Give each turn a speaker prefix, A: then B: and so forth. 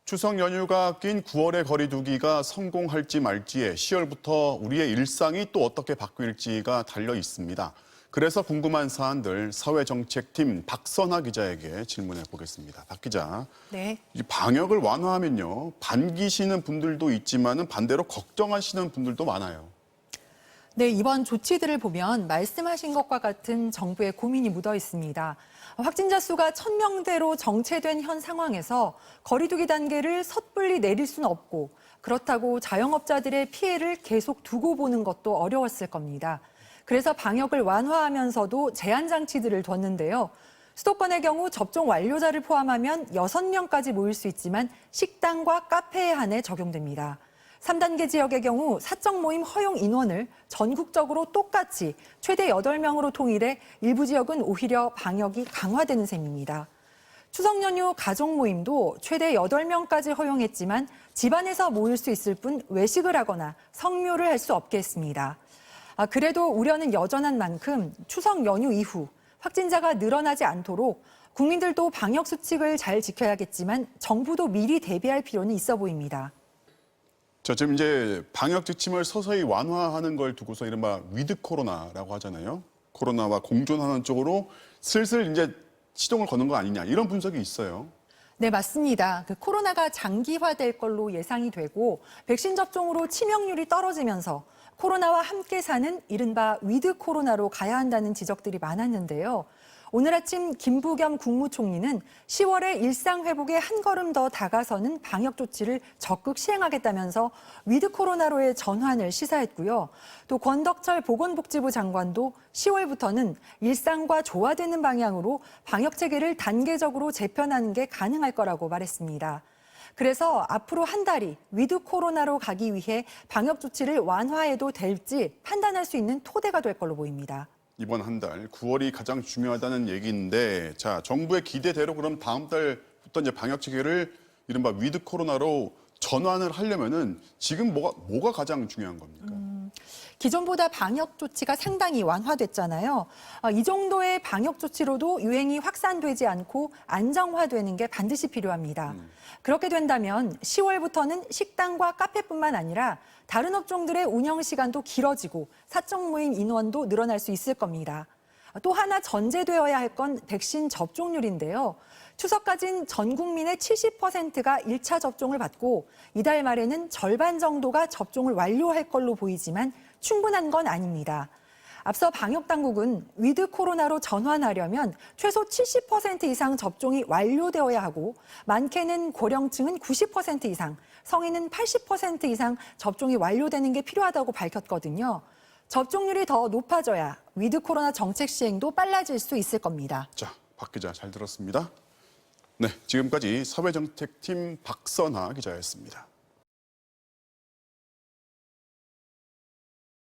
A: 추석 연휴가 낀 9월의 거리두기가 성공할지 말지에 10월부터 우리의 일상이 또 어떻게 바뀔지가 달려 있습니다. 그래서 궁금한 사안들 사회정책팀 박선아 기자에게 질문해 보겠습니다. 박 기자,
B: 네.
A: 이 방역을 완화하면요, 반기시는 분들도 있지만은 반대로 걱정하시는 분들도 많아요.
B: 네, 이번 조치들을 보면 말씀하신 것과 같은 정부의 고민이 묻어 있습니다. 확진자 수가 1,000명대로 정체된 현 상황에서 거리두기 단계를 섣불리 내릴 수는 없고 그렇다고 자영업자들의 피해를 계속 두고 보는 것도 어려웠을 겁니다. 그래서 방역을 완화하면서도 제한 장치들을 뒀는데요. 수도권의 경우 접종 완료자를 포함하면 6명까지 모일 수 있지만 식당과 카페에 한해 적용됩니다. 3단계 지역의 경우 사적 모임 허용 인원을 전국적으로 똑같이 최대 8명으로 통일해 일부 지역은 오히려 방역이 강화되는 셈입니다. 추석 연휴 가족 모임도 최대 8명까지 허용했지만 집안에서 모일 수 있을 뿐 외식을 하거나 성묘를 할 수 없게 했습니다. 그래도 우려는 여전한 만큼 추석 연휴 이후 확진자가 늘어나지 않도록 국민들도 방역 수칙을 잘 지켜야겠지만 정부도 미리 대비할 필요는 있어 보입니다.
A: 자, 지금 이제 방역 지침을 서서히 완화하는 걸 두고서 이른바 위드 코로나라고 하잖아요. 코로나와 공존하는 쪽으로 슬슬 이제 시동을 거는 거 아니냐, 이런 분석이 있어요.
B: 네, 맞습니다. 코로나가 장기화될 걸로 예상이 되고 백신 접종으로 치명률이 떨어지면서 코로나와 함께 사는 이른바 위드 코로나로 가야 한다는 지적들이 많았는데요. 오늘 아침 김부겸 국무총리는 10월에 일상 회복에 한 걸음 더 다가서는 방역 조치를 적극 시행하겠다면서 위드 코로나로의 전환을 시사했고요. 또 권덕철 보건복지부 장관도 10월부터는 일상과 조화되는 방향으로 방역 체계를 단계적으로 재편하는 게 가능할 거라고 말했습니다. 그래서 앞으로 한 달이 위드 코로나로 가기 위해 방역 조치를 완화해도 될지 판단할 수 있는 토대가 될 걸로 보입니다.
A: 이번 한 달, 9월이 가장 중요하다는 얘기인데, 자, 정부의 기대대로 그럼 다음 달부터 이제 방역 체계를 이른바 위드 코로나로 전환을 하려면은 지금 뭐가 가장 중요한 겁니까?
B: 기존보다 방역 조치가 상당히 완화됐잖아요. 이 정도의 방역 조치로도 유행이 확산되지 않고 안정화되는 게 반드시 필요합니다. 그렇게 된다면 10월부터는 식당과 카페뿐만 아니라 다른 업종들의 운영 시간도 길어지고 사적 모임 인원도 늘어날 수 있을 겁니다. 또 하나 전제되어야 할 건 백신 접종률인데요. 추석까지는 전 국민의 70%가 1차 접종을 받고 이달 말에는 절반 정도가 접종을 완료할 걸로 보이지만 충분한 건 아닙니다. 앞서 방역당국은 위드 코로나로 전환하려면 최소 70% 이상 접종이 완료되어야 하고 많게는 고령층은 90% 이상, 성인은 80% 이상 접종이 완료되는 게 필요하다고 밝혔거든요. 접종률이 더 높아져야 위드 코로나 정책 시행도 빨라질 수 있을 겁니다.
A: 자, 박 기자 잘 들었습니다. 네, 지금까지 사회정책팀 박선아 기자였습니다.